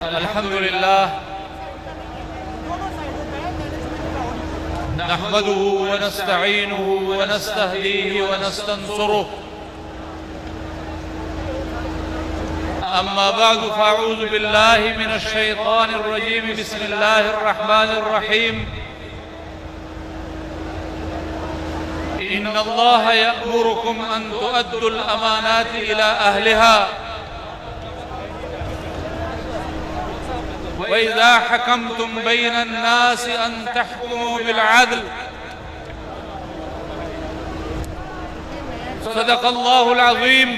अल्हम्दुलिल्लाह नहमदुहु व नस्तईनुहु व नस्तहदीहि व नस्तंसुरुहु अम्मा बअद फअऊज़ु बिल्लाहि मिनश शैतानिर रजीम बिस्मिल्लाहिर रहमानिर रहीम इन्नल्लाह यअमुरुकुम अन तुअद्दुल अमानाति इला अहलिहा वइज़ा हकमतुम बैनन नासि अन तहकुमू बिल अदल सदक़ल्लाहुल अज़ीम।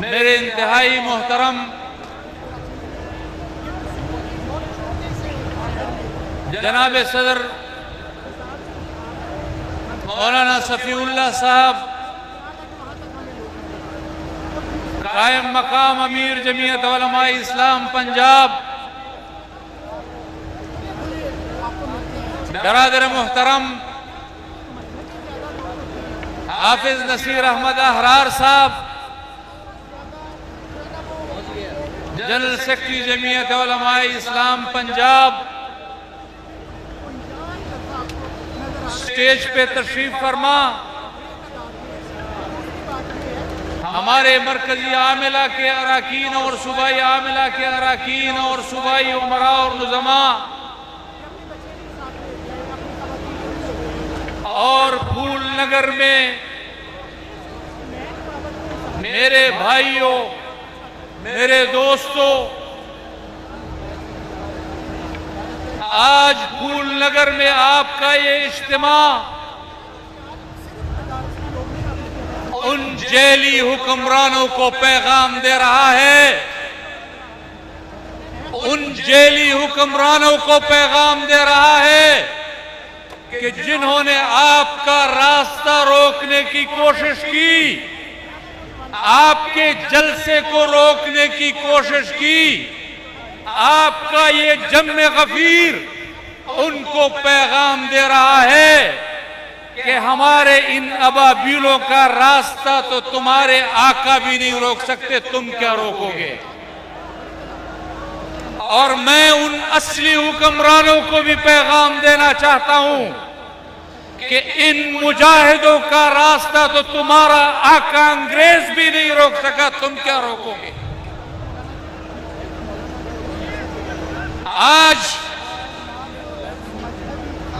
मेरे इंतहाई मोहतरम जनाब सदर मौलाना सफ़ीउल्लाह साहब, कायम मकाम अमीर जमीयत उलमा इस्लाम पंजाब, बरादर मोहतरम हाफिज नसीर अहमद अहरार साहब, जनरल सेक्रेटरी जमीयत उलमा इस्लाम पंजाब, स्टेज पे तशरीफ फरमा, हमारे मरकजी आमिला के अराकीन और सूबाई आमिला के अराकीन और सूबाई उमरा और नुज़मा और फूल नगर में मेरे भाइयों, मेरे दोस्तों, आज फूल नगर में आपका ये इज्तिमा उन जेली हुक्मरानों को पैगाम दे रहा है, उन जेली हुक्मरानों को पैगाम दे रहा है कि जिन्होंने आपका रास्ता रोकने की कोशिश की, आपके जलसे को रोकने की कोशिश की, आपका ये जम्मे गफीर उनको पैगाम दे रहा है कि हमारे इन अबाबीलों का रास्ता तो तुम्हारे आका भी नहीं रोक सकते, तुम क्या रोकोगे। और मैं उन असली हुक्मरानों को भी पैगाम देना चाहता हूं कि इन मुजाहिदों का रास्ता तो तुम्हारा आका अंग्रेज भी नहीं रोक सका, तुम क्या रोकोगे। आज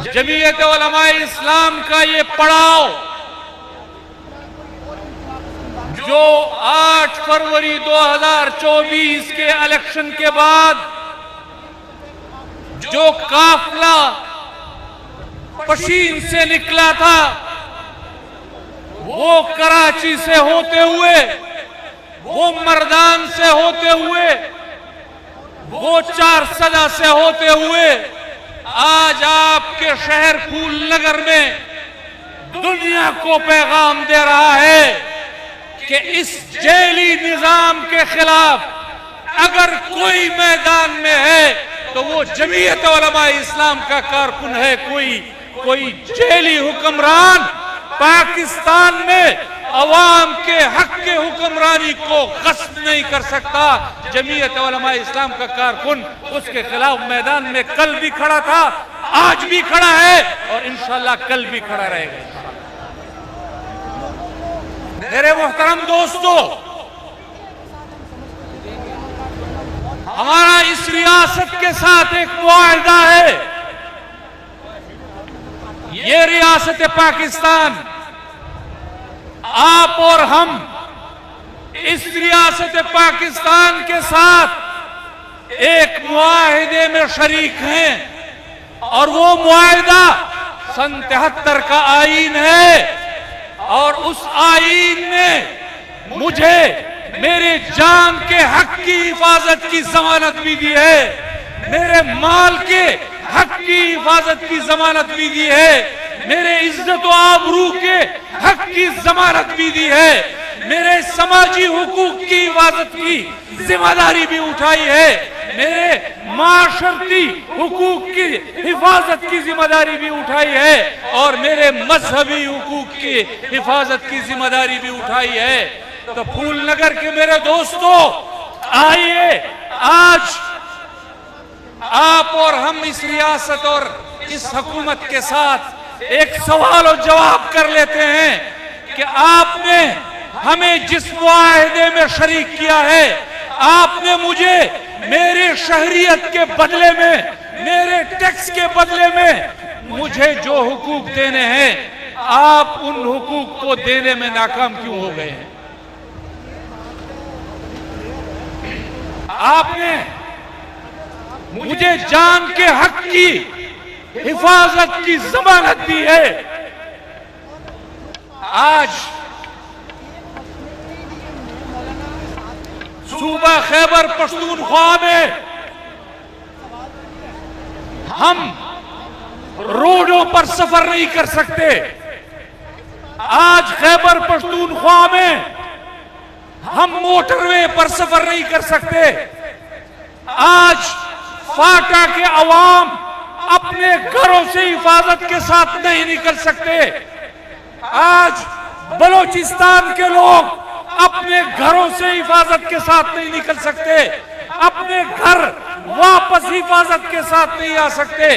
जमीयत उलमा इस्लाम का ये पड़ाव जो 8 फरवरी 2024 के इलेक्शन के बाद जो काफिला पशीन से निकला था, वो कराची से होते हुए, वो मर्दान से होते हुए, वो चारसदा से होते हुए आज आपके शहर फूल नगर में दुनिया को पैगाम दे रहा है कि इस जेली निजाम के खिलाफ अगर कोई मैदान में है तो वो जमीयत उलमा इस्लाम का कारकुन है। कोई जेली हुक्मरान पाकिस्तान में अवाम के हक के हुक्मरानी को गस्ब नहीं कर सकता। जमीयत उलमा इस्लाम का कारकुन उसके खिलाफ मैदान में कल भी खड़ा था, आज भी खड़ा है और इंशाअल्लाह कल भी खड़ा रहेगा। मेरे मोहतरम दोस्तों, हमारा इस रियासत के साथ एक मुआहदा है। ये रियासत पाकिस्तान, आप और हम इस रियासत पाकिस्तान के साथ एक मुआहिदे में शरीक हैं और वो मुआहिदा सन 73 का आईन है और उस आईन में मुझे मेरे जान के हक की हिफाजत की जमानत भी दी है, मेरे माल के हक की हिफाजत की जमानत भी दी है, मेरे इज्जत व आबरू के हक की जमानत भी दी है, मेरे समाजी हुकूक की हिफाजत की जिम्मेदारी भी उठाई है। मेरे माशरती हुकूक की हिफाजत की जिम्मेदारी भी उठाई है और मेरे मजहबी हुकूक की हिफाजत की जिम्मेदारी भी उठाई है। तो फूलनगर के मेरे दोस्तों, आइए आज आप और हम इस रियासत और इस हुकूमत के साथ एक सवाल और जवाब कर लेते हैं कि आपने हमें जिस मुआहदे में शरीक किया है, आपने मुझे मेरे शहरियत के बदले में, मेरे टैक्स के बदले में मुझे जो हुकूक देने हैं, आप उन हुकूक को देने में नाकाम क्यों हो गए हैं? आपने मुझे जान के हक की हिफाजत की जमानत दी है। आज सूबा खैबर पख्तूनख्वा में हम रोडों पर सफर नहीं कर सकते। आज खैबर पख्तूनख्वा में हम मोटरवे पर सफर नहीं कर सकते। आज फाटा के अवाम अपने घरों से हिफाजत के साथ नहीं निकल सकते। आज बलोचिस्तान के लोग अपने घरों से हिफाजत के साथ नहीं निकल सकते, अपने घर वापस हिफाजत के साथ नहीं आ सकते।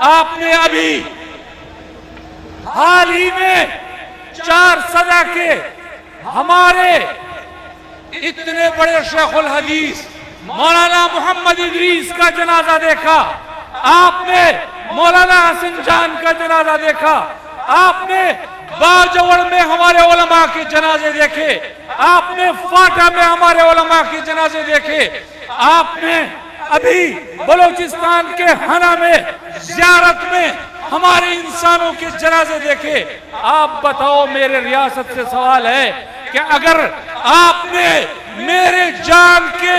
आपने अभी हाल ही में 4 सदा के हमारे इतने बड़े शेखुल हदीस मौलाना मोहम्मद इदरीस का जनाजा देखा, आपने मौलाना हसन जान का जनाजा देखा, आपने बाजवड़ में हमारे उलमा के जनाजे देखे, आपने फाटा में हमारे उलमा के जनाजे देखे, आपने अभी बलोचिस्तान के हना में ज़ियारत में हमारे इंसानों के जनाजे देखे। आप बताओ, मेरे रियासत से सवाल है कि अगर आपने मेरे जान के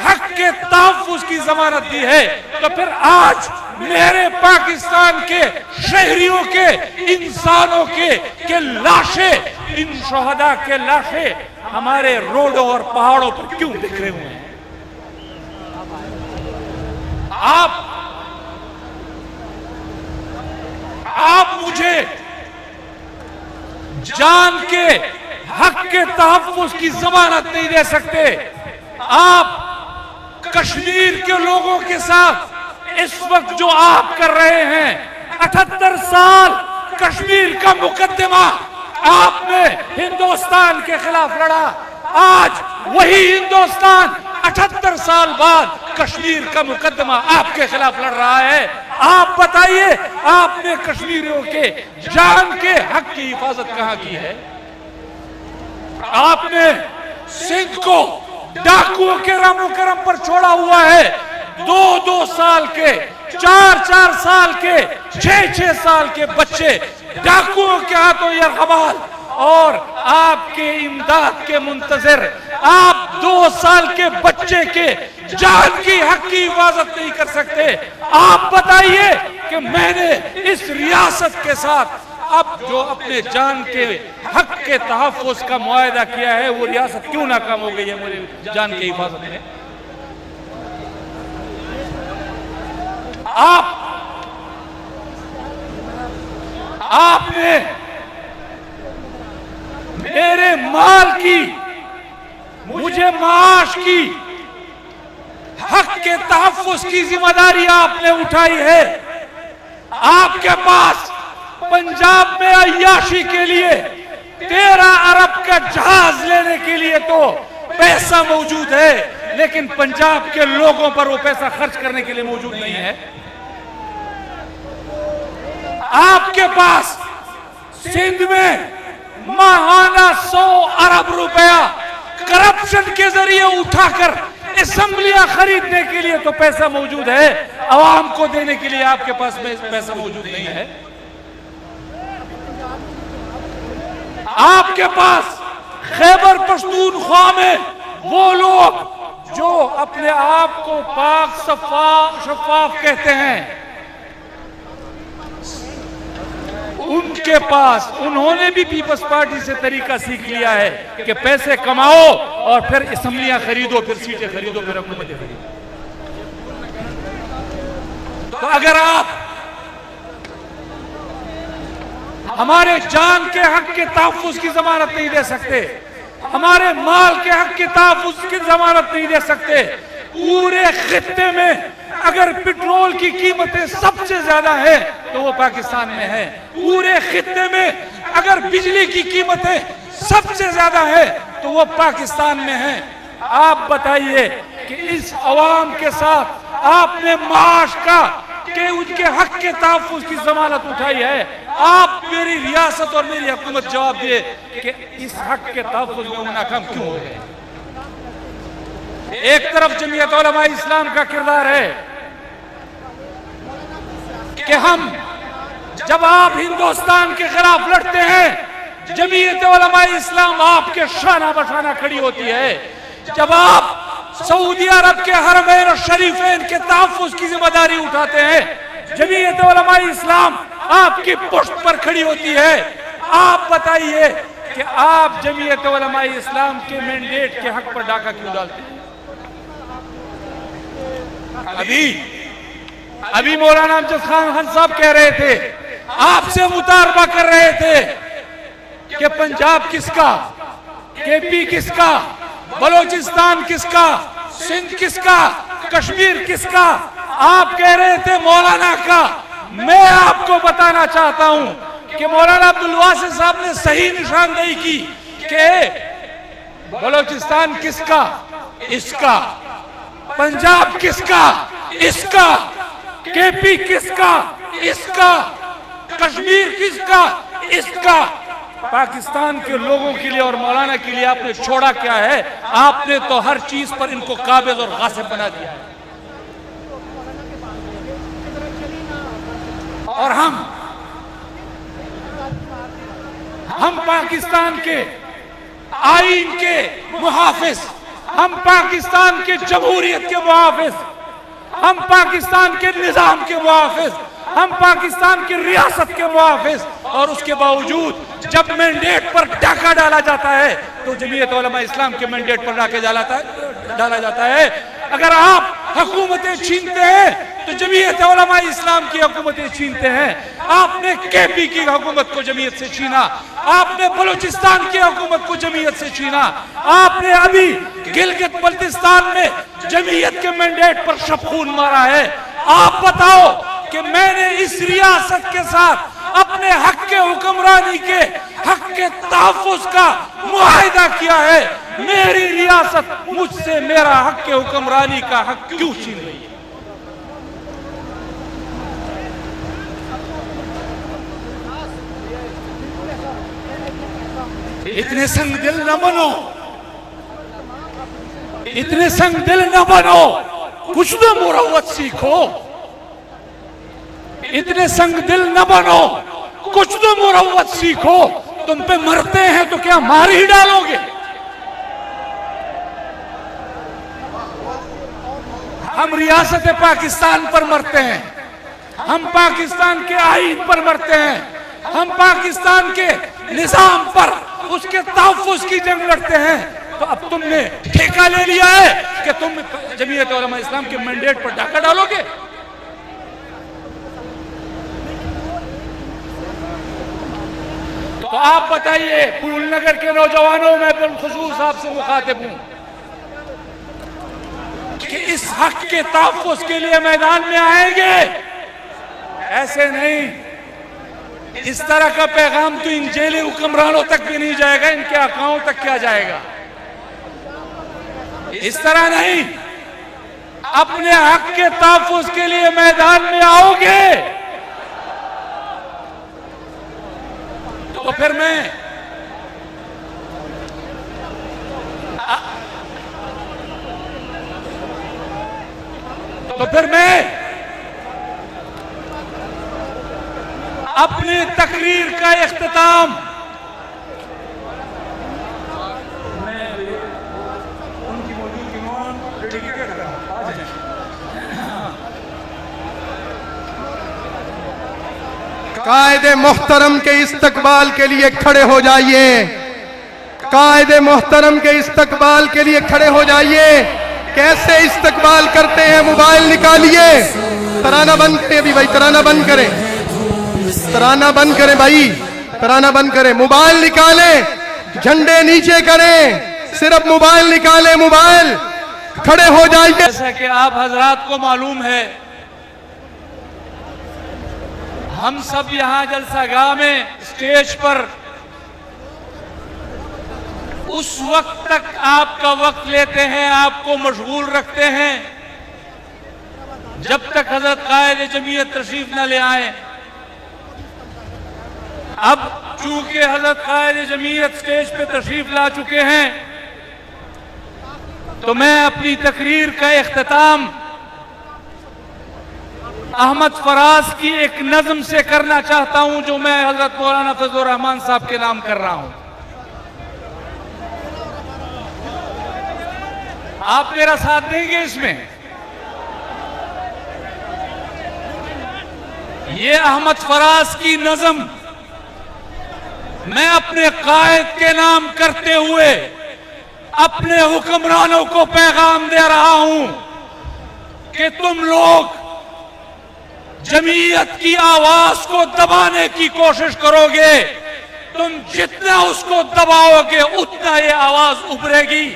हक के तहफ़्फ़ुज़ की जमानत दी है, तो फिर आज मेरे पाकिस्तान के शहरियों के, इंसानों के लाशें, इन शहदा के लाशें हमारे रोडों और पहाड़ों पर क्यों बिखरे हुए हैं? आप मुझे जान के हक के तहफ़्फ़ुज़ की जमानत नहीं दे सकते। आप कश्मीर के लोगों के साथ इस वक्त जो आप कर रहे हैं, 78 साल कश्मीर का मुकदमा आपने हिंदुस्तान के खिलाफ लड़ा। आज वही हिंदुस्तान 78 साल बाद कश्मीर का मुकदमा आपके खिलाफ लड़ रहा है। आप बताइए, आपने कश्मीरियों के जान के हक की हिफाजत कहां की है? आपने सिंध को डाकुओं के रामो करम पर छोड़ा हुआ है। 2-2 साल के, 4-4 साल के, 6-6 साल के बच्चे डाकुओं के हाथों यरगमाल, और आपके इमदाद के मुंतजर आप 2 साल के बच्चे के जान की हक की हिफाजत नहीं कर सकते। आप बताइए कि मैंने इस रियासत के साथ अब जो अपने जान के हक के तहफ़्फ़ुज़ का मुआहदा किया है, वो रियासत क्यों नाकाम हो गई है मेरे जान की हिफाजत में? आपने मेरे माल की, मुझे माश की, हक के तहफ़्फ़ुज़ की जिम्मेदारी आपने उठाई है। आपके पास पंजाब में अय्याशी के लिए 13 अरब का जहाज लेने के लिए तो पैसा मौजूद है, लेकिन पंजाब के लोगों पर वो पैसा खर्च करने के लिए मौजूद नहीं है। आपके पास सिंध में माहाना 100 अरब रुपया करप्शन के जरिए उठाकर असेंबलियां खरीदने के लिए तो पैसा मौजूद है, आवाम को देने के लिए आपके पास पैसा मौजूद नहीं है। आपके पास खैबर पख्तूनख्वा में वो लोग जो अपने आप को पाक शफाफ कहते हैं, उनके पास, उन्होंने भी पीपल्स पार्टी से तरीका सीख लिया है कि पैसे कमाओ और फिर असेंबलियां खरीदो, फिर सीटें खरीदो, फिर हुकूमतें खरीदो। तो अगर आप हमारे जान के हक के तहफ्फुज़ की जमानत नहीं दे सकते, हमारे माल के हक के तहफ्फुज़ की जमानत नहीं दे सकते, पूरे खित्ते में अगर पेट्रोल की कीमतें सबसे ज्यादा है तो वो पाकिस्तान में है, पूरे खित्ते में अगर बिजली की कीमतें सबसे ज्यादा है तो वो पाकिस्तान में है। आप बताइए कि इस अवाम के साथ आपने माश का कि उनके हक के तहफ्फुज़ की जमानत उठाई है, आप मेरी रियासत और मेरी हुकूमत जवाब दिए कि इस हक के तहफ्फुज़ में वो नाकाम क्यों हो गए। एक तरफ जमीयत उलमा इस्लाम का किरदार है कि हम जब आप हिंदुस्तान के खिलाफ लड़ते हैं, जमीयत उलमा इस्लाम आपके शाना बशाना खड़ी होती है। जब आप सऊदी अरब के हरमैन और शरीफैन के तहफ्फुज़ की जिम्मेदारी उठाते हैं, जमीयत उलमा इस्लाम आपकी पुष्ट पर खड़ी होती है। आप बताइए कि आप जमीयत उलमा इस्लाम के मैंडेट के हक पर डाका क्यों डालते हैं। अभी मौलाना अमजद खान साहब कह रहे थे, आपसे मुतारबा कर रहे थे कि पंजाब किसका, केपी किसका, बलोचिस्तान किसका, सिंध किसका, कश्मीर किसका। आप कह रहे थे मौलाना का। मैं आपको बताना चाहता हूं कि मौलाना अब्दुल वासित साहब ने सही निशानदेही की कि बलोचिस्तान किसका, इसका, पंजाब किसका, इसका, केपी किसका, इसका, कश्मीर किसका, इसका। पाकिस्तान के लोगों के लिए और मौलाना के लिए आपने छोड़ा क्या है। आपने तो हर चीज पर इनको काबिज और गासिब बना दिया है। और हम पाकिस्तान के आईन के मुहाफिज, हम पाकिस्तान के जमहूरियत के मुहाफिज, हम पाकिस्तान के निजाम के मुहाफिज, हम पाकिस्तान की रियासत के मुहाफिज, और उसके बावजूद जब मैंडेट पर डाका डाला जाता है तो जमीयत उलमा इस्लाम के मैंडेट पर डाके डाला जाता है। अगर आप हुकूमतें छीनते हैं तो जमीयत उलमा इस्लाम की हुकूमतें छीनते हैं। आपने केपी की हुकूमत को जमीयत से छीना, आपने बलूचिस्तान की हुकूमत को जमीयत से छीना, आपने अभी गिलगित बल्तिस्तान में जमीयत के मैंडेट पर शबखून मारा है। आप बताओ कि मैंने इस रियासत के साथ अपने हक के हुक्मरानी के हक के तहफ्फुज़ का मुआहिदा किया है। मेरी रियासत मुझसे मेरा हक के हुक्मरानी का हक क्यों छीन रही है। इतने संग दिल न बनो, इतने संग दिल न बनो, कुछ तो मुरव्वत सीखो। इतने संग दिल न बनो, कुछ तो मुरव्वत सीखो। तुम पे मरते हैं तो क्या मार ही डालोगे। हम रियासत पाकिस्तान पर मरते हैं, हम पाकिस्तान के आईन पर मरते हैं, हम पाकिस्तान के निजाम पर उसके तहफ्फुज़ की जंग लड़ते हैं। तो अब तुमने ठेका ले लिया है कि तुम जमीयत उलमा इस्लाम के मैंडेट पर डाका डालोगे। तो आप बताइए, फूलनगर के नौजवानों में बिलखुसूस आपसे मुखातिब हूं कि इस हक के तहफ्फुज़ के लिए मैदान में आएंगे। ऐसे नहीं, इस तरह का पैगाम तो इन जेली हुक्मरानों तक भी नहीं जाएगा, इनके आकाओं तक क्या जाएगा। इस तरह नहीं, अपने हक के तहफ्फुज़ के लिए मैदान में आओगे तो फिर मैं अपनी तकरीर का इख्तिताम कायदे मोहतरम के इस्तकबाल के लिए खड़े हो जाइए। कायदे मोहतरम के इस्तकबाल के लिए खड़े हो जाइए। कैसे इस्तकबाल करते हैं, मोबाइल निकालिए। तराना बंद करें अभी भाई, तराना बंद करें, तराना बंद करें भाई, तराना बंद करें। मोबाइल निकालें, झंडे नीचे करें, सिर्फ मोबाइल निकालें, मोबाइल। खड़े हो जाइए। जैसा कि आप हजरात को मालूम है, हम सब यहां जलसागाह में स्टेज पर उस वक्त तक आपका वक्त लेते हैं, आपको मशगूल रखते हैं जब तक हजरत कायद जमीयत तशरीफ न ले आए। अब चूंकि हजरत कायद जमीयत स्टेज पे तशरीफ ला चुके हैं, तो मैं अपनी तकरीर का इख्तिताम अहमद फराज की एक नज्म से करना चाहता हूं, जो मैं हजरत मौलाना फजलुर रहमान साहब के नाम कर रहा हूं। आप मेरा साथ देंगे इसमें? ये अहमद फराज की नज्म मैं अपने कायद के नाम करते हुए अपने हुक्मरानों को पैगाम दे रहा हूं कि तुम लोग जमीयत की आवाज को दबाने की कोशिश करोगे, तुम जितना उसको दबाओगे उतना ये आवाज उभरेगी,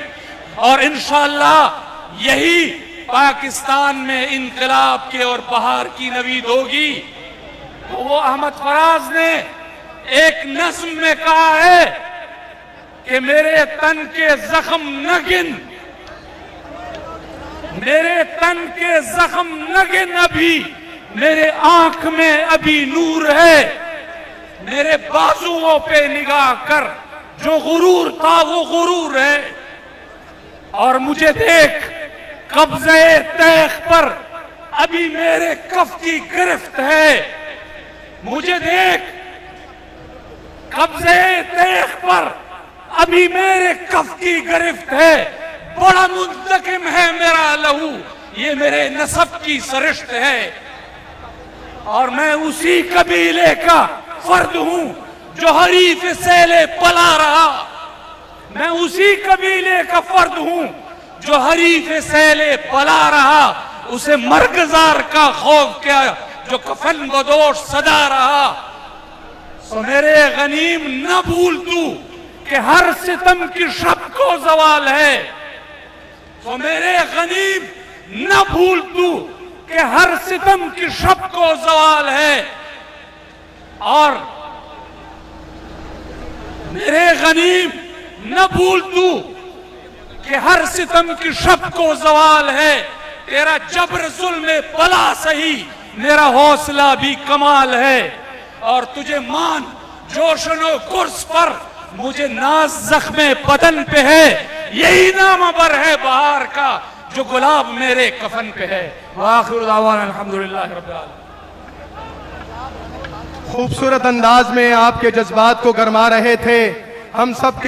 और इंशाअल्लाह यही पाकिस्तान में इनकलाब के और बहार की नवीद होगी। तो वो अहमद फराज ने एक नज्म में कहा है कि मेरे तन के जख्म न गिन, मेरे तन के जख्म न गिन, अभी मेरे आंख में अभी नूर है, मेरे बाजुओं पे निगाह कर, जो गुरूर था वो गुरूर है, और मुझे देख कब्जे तैख पर अभी मेरे कफ की गिरफ्त है, मुझे देख कब्जे तैख पर अभी मेरे कफ की गिरफ्त है, बड़ा मुंतकिम है मेरा लहू, ये मेरे नसब की सरिश्त है, और मैं उसी कबीले का फर्द हूं जो हरीफ सैले पला रहा, मैं उसी कबीले का फर्द हूं जो हरीफ सैले पला रहा, उसे मरगजार का खौफ क्या जो कफन बदोश सदा रहा। सो मेरे गनीम न भूल तू कि हर सितम की शब को जवाल है, तो मेरे गनीम न भूल तू कि हर सितम की शब को जवाल है, और मेरे गनीम न भूल तू कि हर सितम की शब को जवाल है, तेरा जबर जुल्म बला सही, मेरा हौसला भी कमाल है, और तुझे मान जोशनो कुर्स पर, मुझे नाज जख्मे बदन पे है, यही नाम अबर है बहार का जो गुलाब मेरे कफन पे है। वाखिर दावाना अल्हम्दुलिल्लाह रब्बिल आलमीन। खूबसूरत अंदाज में आपके जज्बात को गरमा रहे थे हम सब के